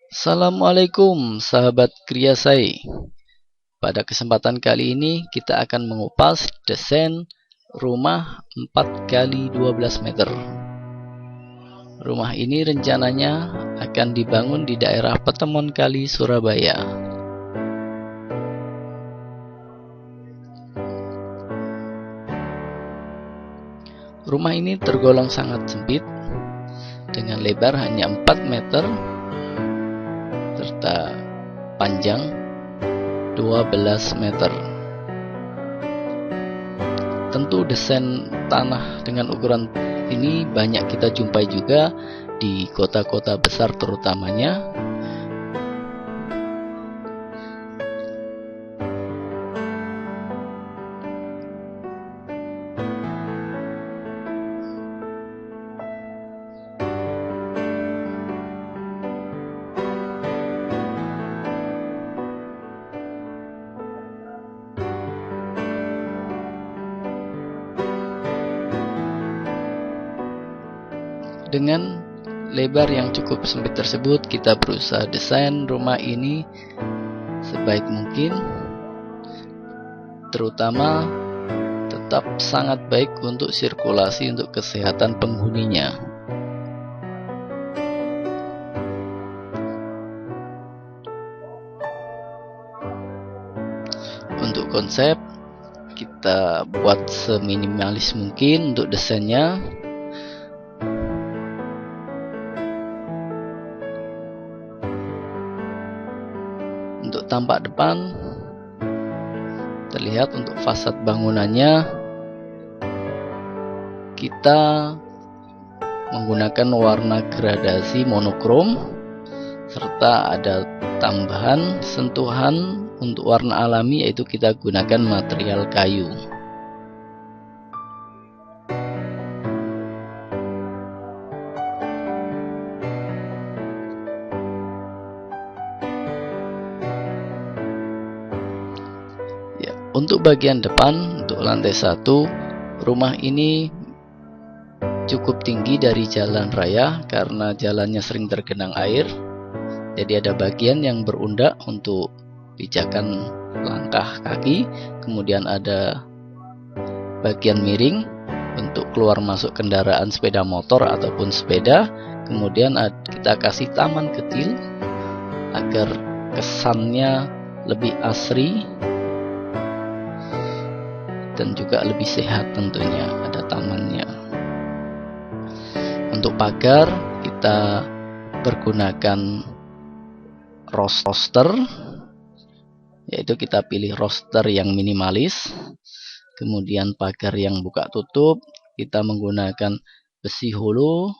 Assalamualaikum sahabat Kriasai. Pada kesempatan kali ini kita akan mengupas desain rumah 4 kali 12 meter. Rumah ini rencananya akan dibangun di daerah Petemon Kali, Surabaya. Rumah ini tergolong sangat sempit dengan lebar hanya 4 meter serta panjang 12 meter. Tentu desain tanah dengan ukuran ini banyak kita jumpai juga di kota-kota besar terutamanya. Dengan lebar yang cukup sempit tersebut, kita berusaha desain rumah ini sebaik mungkin, terutama tetap sangat baik untuk sirkulasi untuk kesehatan penghuninya. Untuk konsep, kita buat seminimalis mungkin untuk desainnya. Untuk tampak depan, terlihat untuk fasad bangunannya kita menggunakan warna gradasi monokrom, serta ada tambahan sentuhan untuk warna alami, yaitu kita gunakan material kayu. Untuk bagian depan, untuk lantai 1, rumah ini cukup tinggi dari jalan raya karena jalannya sering tergenang air. Jadi ada bagian yang berundak untuk pijakan langkah kaki, kemudian ada bagian miring untuk keluar masuk kendaraan sepeda motor ataupun sepeda. Kemudian kita kasih taman kecil agar kesannya lebih asri dan juga lebih sehat, tentunya ada tamannya. Untuk pagar kita bergunakan roster, yaitu kita pilih roster yang minimalis. Kemudian pagar yang buka tutup kita menggunakan besi holo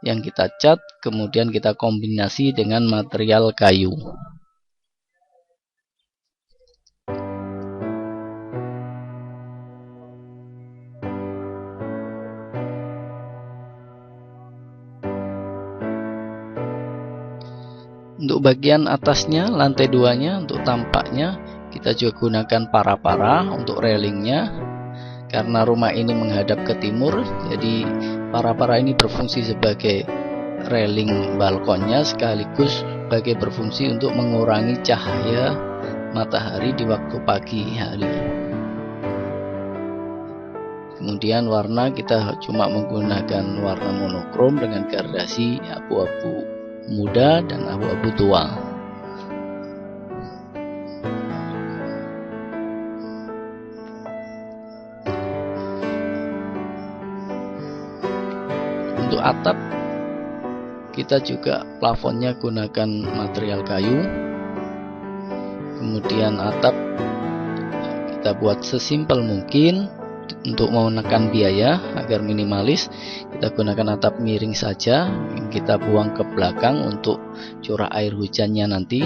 yang kita cat, kemudian kita kombinasi dengan material kayu. Untuk bagian atasnya, lantai 2-nya, untuk tampaknya kita juga gunakan para-para untuk railingnya. Karena rumah ini menghadap ke timur, jadi para-para ini berfungsi sebagai railing balkonnya, sekaligus sebagai berfungsi untuk mengurangi cahaya matahari di waktu pagi hari. Kemudian warna kita cuma menggunakan warna monokrom dengan gradasi abu-abu muda dan abu-abu tua. Untuk atap kita juga plafonnya gunakan material kayu. Kemudian atap kita buat sesimpel mungkin untuk menekan biaya agar minimalis. Kita gunakan atap miring saja, yang kita buang ke belakang untuk curah air hujannya nanti.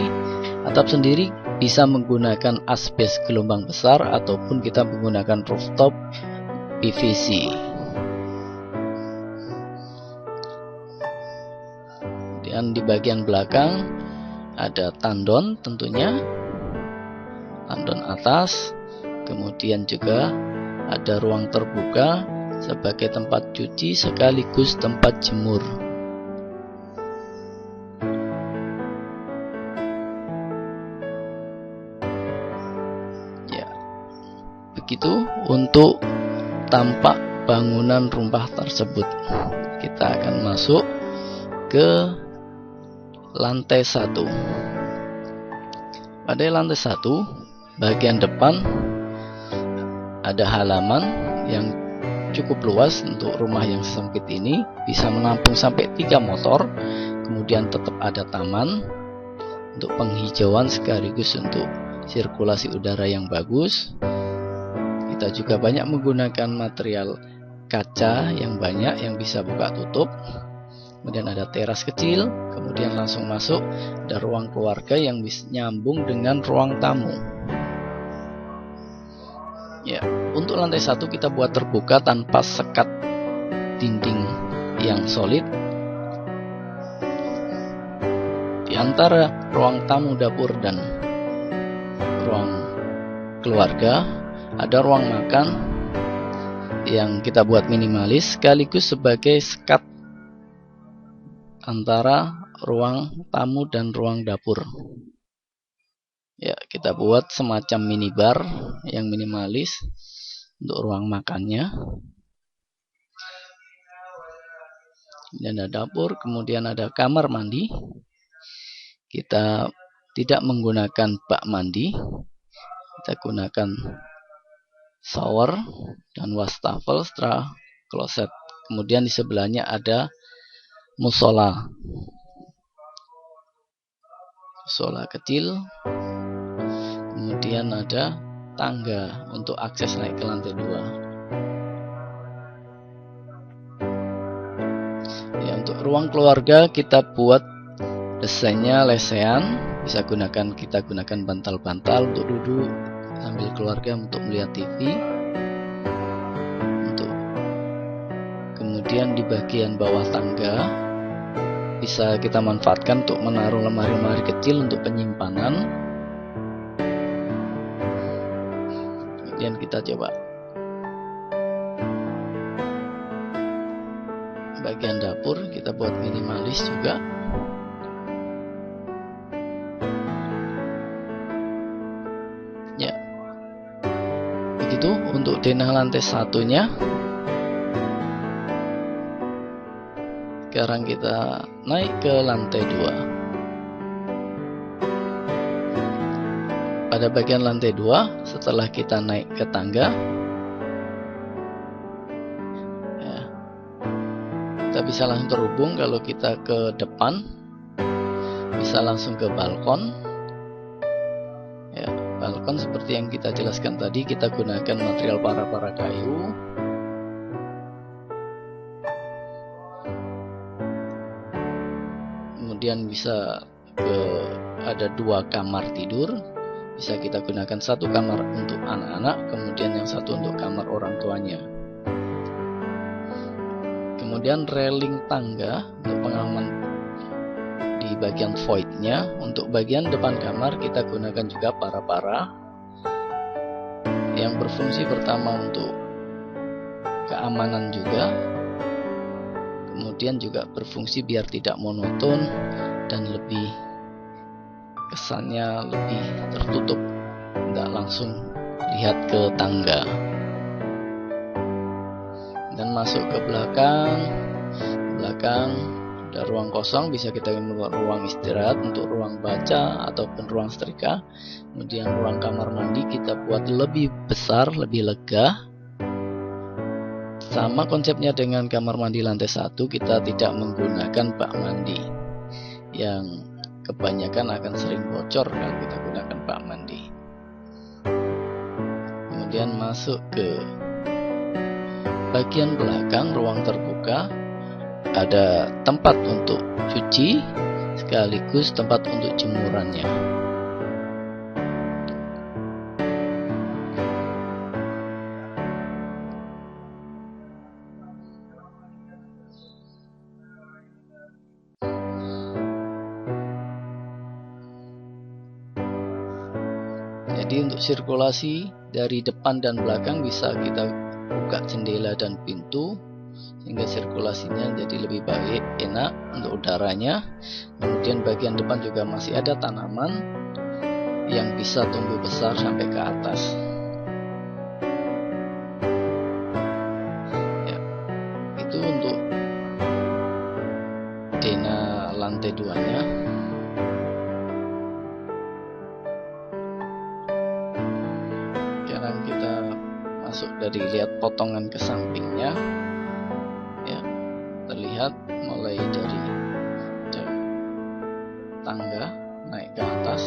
Atap sendiri bisa menggunakan asbes gelombang besar ataupun kita menggunakan rooftop PVC. Dan di bagian belakang ada tandon, tentunya tandon atas, kemudian juga ada ruang terbuka sebagai tempat cuci sekaligus tempat jemur. begitu untuk tampak bangunan rumah tersebut. Kita akan masuk ke lantai 1. Pada lantai 1, bagian depan ada halaman yang cukup luas. Untuk rumah yang sempit ini bisa menampung sampai 3 motor. Kemudian tetap ada taman untuk penghijauan sekaligus untuk sirkulasi udara yang bagus. Kita juga banyak menggunakan material kaca yang banyak yang bisa buka tutup. Kemudian ada teras kecil, kemudian langsung masuk ada ruang keluarga yang bisa nyambung dengan ruang tamu. Ya, untuk lantai 1 kita buat terbuka tanpa sekat dinding yang solid. Di antara ruang tamu, dapur, dan ruang keluarga ada ruang makan yang kita buat minimalis sekaligus sebagai sekat antara ruang tamu dan ruang dapur. Ya, kita buat semacam minibar yang minimalis untuk ruang makannya. Dan ada dapur, kemudian ada kamar mandi. Kita tidak menggunakan bak mandi. Kita gunakan shower dan wastafel setelah kloset. Kemudian di sebelahnya ada musola kecil, kemudian ada tangga untuk akses naik ke lantai 2. Ya, untuk ruang keluarga kita buat desainnya lesehan, kita gunakan bantal-bantal untuk duduk sambil keluarga untuk melihat TV. Kemudian di bagian bawah tangga bisa kita manfaatkan untuk menaruh lemari-lemari kecil untuk penyimpanan. Kemudian kita coba bagian dapur, kita buat minimalis juga. Ya, begitu untuk denah lantai 1-nya. Sekarang kita naik ke lantai 2. Pada bagian lantai 2, setelah kita naik ke tangga, ya, kita bisa langsung terhubung. Kalau kita ke depan, bisa langsung ke balkon. Ya, balkon seperti yang kita jelaskan tadi, kita gunakan material para kayu. Kemudian bisa ada 2 kamar tidur, bisa kita gunakan 1 kamar untuk anak-anak, kemudian yang 1 untuk kamar orang tuanya. Kemudian railing tangga untuk pengaman di bagian voidnya. Untuk bagian depan kamar kita gunakan juga para yang berfungsi pertama untuk keamanan juga, kemudian juga berfungsi biar tidak monoton dan lebih kesannya lebih tertutup, tidak langsung lihat ke tangga. Dan masuk ke belakang ada ruang kosong, bisa kita buat ruang istirahat untuk ruang baca ataupun ruang setrika. Kemudian ruang kamar mandi kita buat lebih besar, lebih lega. Sama konsepnya dengan kamar mandi lantai 1, kita tidak menggunakan bak mandi yang kebanyakan akan sering bocor kalau kita gunakan bak mandi. Kemudian masuk ke bagian belakang, ruang terbuka, ada tempat untuk cuci sekaligus tempat untuk jemurannya. Jadi untuk sirkulasi dari depan dan belakang bisa kita buka jendela dan pintu sehingga sirkulasinya jadi lebih baik, enak untuk udaranya. Kemudian bagian depan juga masih ada tanaman yang bisa tumbuh besar sampai ke atas. duanya. Sekarang kita masuk dari lihat potongan ke sampingnya, ya, terlihat mulai dari tangga naik ke atas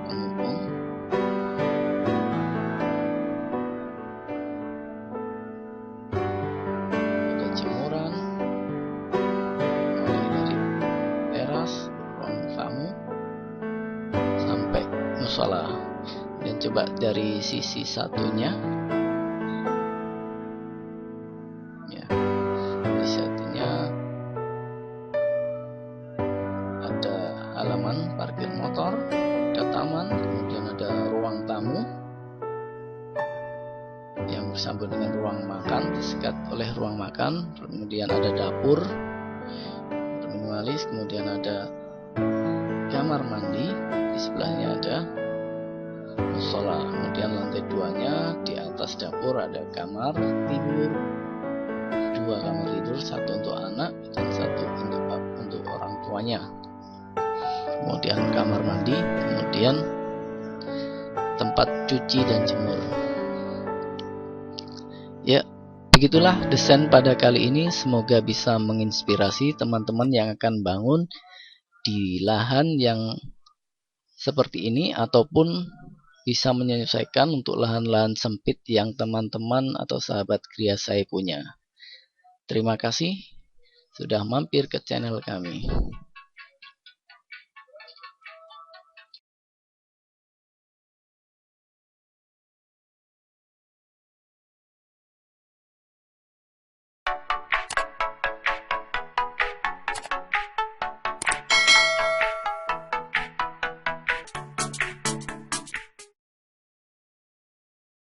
penghubung, ada jemuran mulai dari teras, ruang tamu sampai musola. Dan coba dari sisi satunya, ya, di satunya ada halaman parkir motor, ada taman, kemudian ada ruang tamu yang bersambung dengan ruang makan, disekat oleh ruang makan. Kemudian ada dapur minimalis, kemudian ada kamar mandi, di sebelahnya ada musola. Kemudian lantai 2-nya di atas dapur ada kamar tidur, 2 kamar tidur, 1 untuk anak dan 1 untuk orang tuanya. Kemudian kamar mandi, kemudian tempat cuci dan jemur. Ya, begitulah desain pada kali ini. Semoga bisa menginspirasi teman-teman yang akan bangun di lahan yang seperti ini, ataupun bisa menyelesaikan untuk lahan-lahan sempit yang teman-teman atau sahabat kria saya punya. Terima kasih sudah mampir ke channel kami.